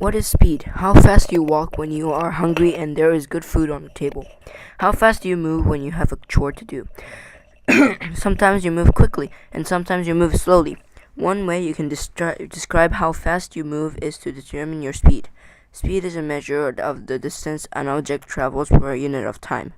What is speed? How fast do you walk when you are hungry and there is good food on the table? How fast do you move when you have a chore to do? Sometimes you move quickly and sometimes you move slowly. One way you can describe how fast you move is to determine your speed. Speed is a measure of the distance an object travels per unit of time.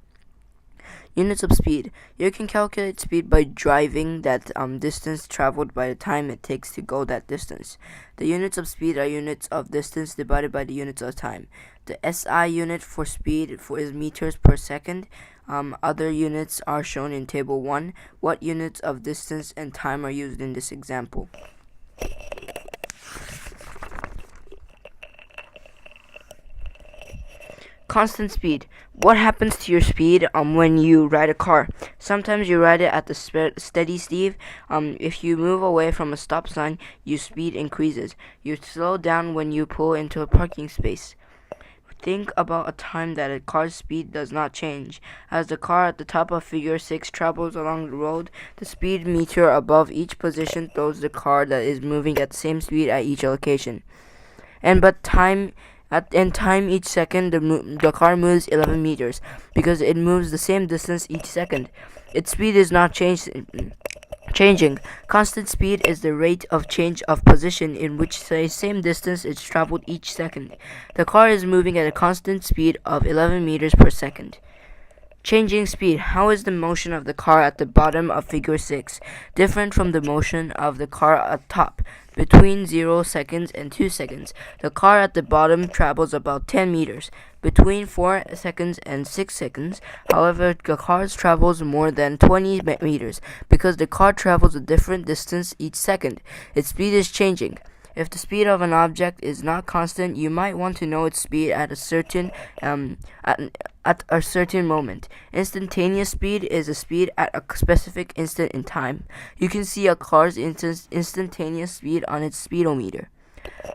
Units of speed. You can calculate speed by driving that distance traveled by the time it takes to go that distance. The units of speed are units of distance divided by the units of time. The SI unit for speed is meters per second. Other units are shown in Table 1. What units of distance and time are used in this example? Constant speed. What happens to your speed when you ride a car? Sometimes you ride it at the steady speed. If you move away from a stop sign, your speed increases. You slow down when you pull into a parking space. Think about a time that a car's speed does not change. As the car at the top of figure 6 travels along the road, the speed meter above each position shows the car that is moving at the same speed at each location. In time each second, the car moves 11 meters because it moves the same distance each second. Its speed is not changing. Constant speed is the rate of change of position in which the same distance is traveled each second. The car is moving at a constant speed of 11 meters per second. Changing speed. How is the motion of the car at the bottom of figure 6 different from the motion of the car at top? Between 0 seconds and 2 seconds, the car at the bottom travels about 10 meters. Between 4 seconds and 6 seconds, however, the car travels more than 20 meters because the car travels a different distance each second. Its speed is changing. If the speed of an object is not constant, you might want to know its speed at a certain moment. Instantaneous speed is a speed at a specific instant in time. You can see a car's instantaneous speed on its speedometer.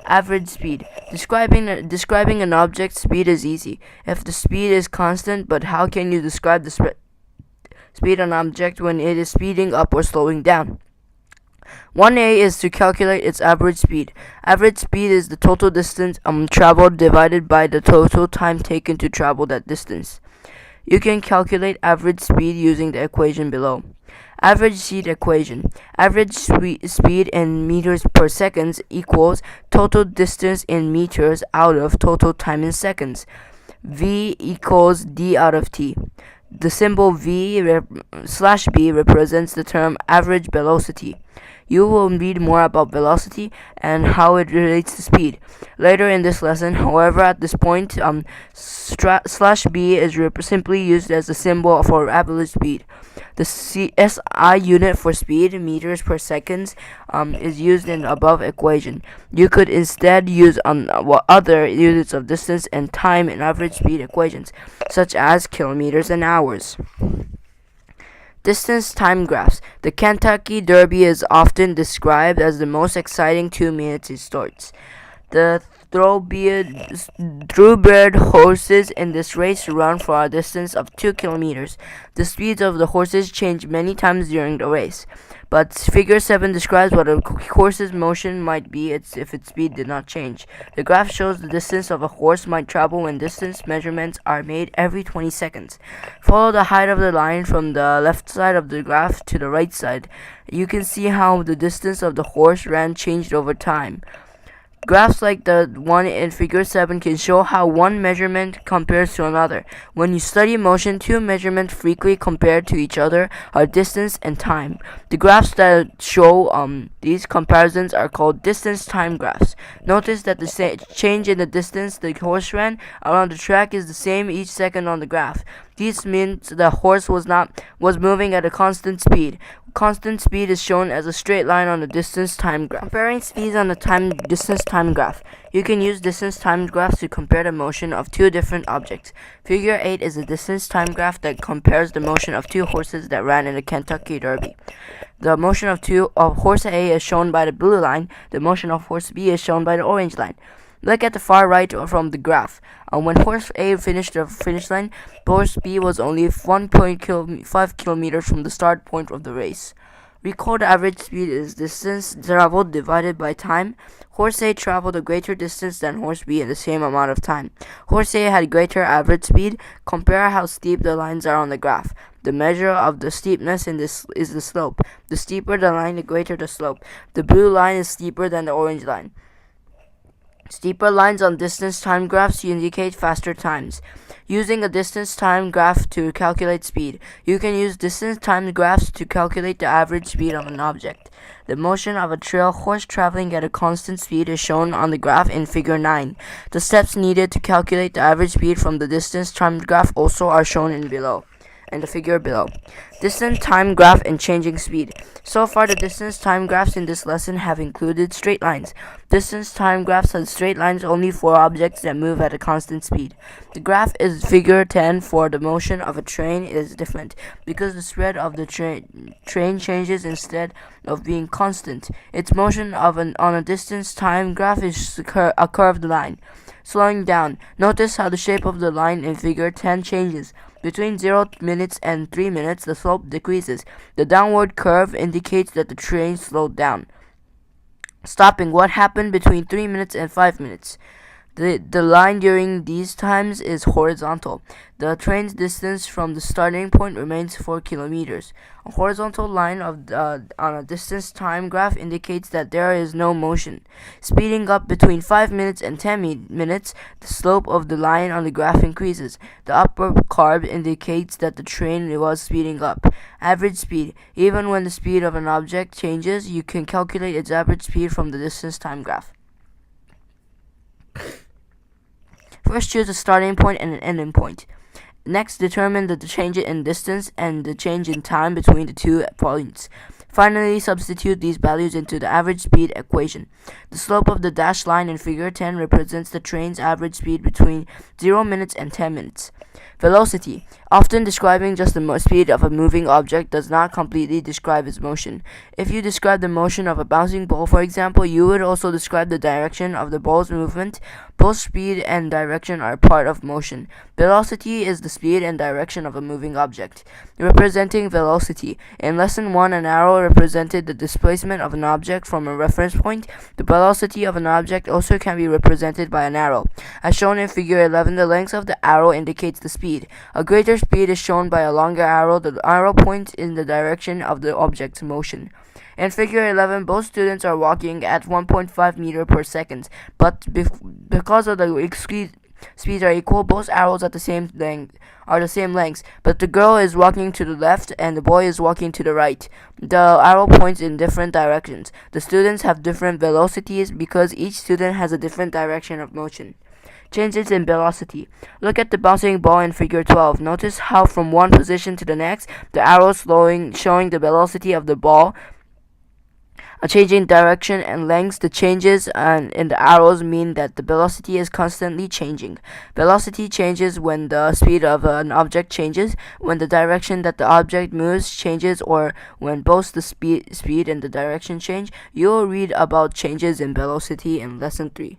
Average speed. Describing an object's speed is easy if the speed is constant, but how can you describe the speed of an object when it is speeding up or slowing down? 1A is to calculate its average speed. Average speed is the total distance traveled divided by the total time taken to travel that distance. You can calculate average speed using the equation below. Average speed equation. Average speed in meters per second equals total distance in meters out of total time in seconds. V equals d out of t. The symbol V/B represents the term average velocity. You will read more about velocity and how it relates to speed later in this lesson. However, at this point, /B is simply used as a symbol for average speed. The SI unit for speed, meters per second, is used in the above equation. You could instead use other units of distance and time in average speed equations, such as kilometers and hours. Distance time graphs. The Kentucky Derby is often described as the most exciting 2 minutes it starts. The thoroughbred horses in this race run for a distance of 2 kilometers. The speeds of the horses change many times during the race, but figure 7 describes what a horse's motion might be if its speed did not change. The graph shows the distance of a horse might travel when distance measurements are made every 20 seconds. Follow the height of the line from the left side of the graph to the right side. You can see how the distance of the horse ran changed over time. Graphs like the one in figure 7 can show how one measurement compares to another. When you study motion, 2 measurements frequently compared to each other are distance and time. The graphs that show these comparisons are called distance time graphs. Notice that the change in the distance the horse ran around the track is the same each second on the graph. This means the horse was moving at a constant speed. Constant speed is shown as a straight line on the distance time graph. Comparing speeds on the distance time graph. You can use distance time graphs to compare the motion of 2 different objects. Figure 8 is a distance time graph that compares the motion of 2 horses that ran in the Kentucky Derby. The motion of horse A is shown by the blue line. The motion of horse B is shown by the orange line. Look at the far right from the graph. When horse A finished the finish line, horse B was only 1.5 kilometers from the start point of the race. Recall the average speed is distance traveled divided by time. Horse A traveled a greater distance than horse B in the same amount of time. Horse A had greater average speed. Compare how steep the lines are on the graph. The measure of the steepness in this is the slope. The steeper the line, the greater the slope. The blue line is steeper than the orange line. Steeper lines on distance time graphs indicate faster times. Using a distance time graph to calculate speed. You can use distance time graphs to calculate the average speed of an object. The motion of a trail horse traveling at a constant speed is shown on the graph in figure 9. The steps needed to calculate the average speed from the distance time graph also are shown in the figure below. Distance time graph and changing speed. So far, the distance time graphs in this lesson have included straight lines. Distance time graphs have straight lines only for objects that move at a constant speed. The graph is figure 10 for the motion of a train is different because the spread of the train changes instead of being constant. Its motion on a distance time graph is a curved line. Slowing down. Notice how the shape of the line in figure 10 changes. Between 0 minutes and 3 minutes, the slope decreases. The downward curve indicates that the train slowed down. Stopping. What happened between 3 minutes and 5 minutes? The line during these times is horizontal. The train's distance from the starting point remains 4 kilometers. A horizontal line on a distance time graph indicates that there is no motion. Speeding up between 5 minutes and 10 minutes, the slope of the line on the graph increases. The upper curve indicates that the train was speeding up. Average speed. Even when the speed of an object changes, you can calculate its average speed from the distance time graph. First, choose a starting point and an ending point. Next, determine the change in distance and the change in time between the 2 points. Finally, substitute these values into the average speed equation. The slope of the dashed line in figure 10 represents the train's average speed between 0 minutes and 10 minutes. Velocity. Often describing just the speed of a moving object does not completely describe its motion. If you describe the motion of a bouncing ball, for example, you would also describe the direction of the ball's movement. Both speed and direction are part of motion. Velocity is the speed and direction of a moving object. Representing velocity. In lesson 1, an arrow represented the displacement of an object from a reference point. The velocity of an object also can be represented by an arrow. As shown in figure 11, the length of the arrow indicates the speed. A greater speed is shown by a longer arrow. The arrow points in the direction of the object's motion. In figure 11, both students are walking at 1.5 meters per second, but because of the speeds are equal, both arrows are the same length, but the girl is walking to the left and the boy is walking to the right. The arrow points in different directions. The students have different velocities because each student has a different direction of motion. Changes in velocity. Look at the bouncing ball in figure 12. Notice how from one position to the next, the arrow showing the velocity of the ball changing direction and length. The changes in the arrows mean that the velocity is constantly changing. Velocity changes when the speed of an object changes, when the direction that the object moves changes, or when both the speed and the direction change. You'll read about changes in velocity in lesson 3.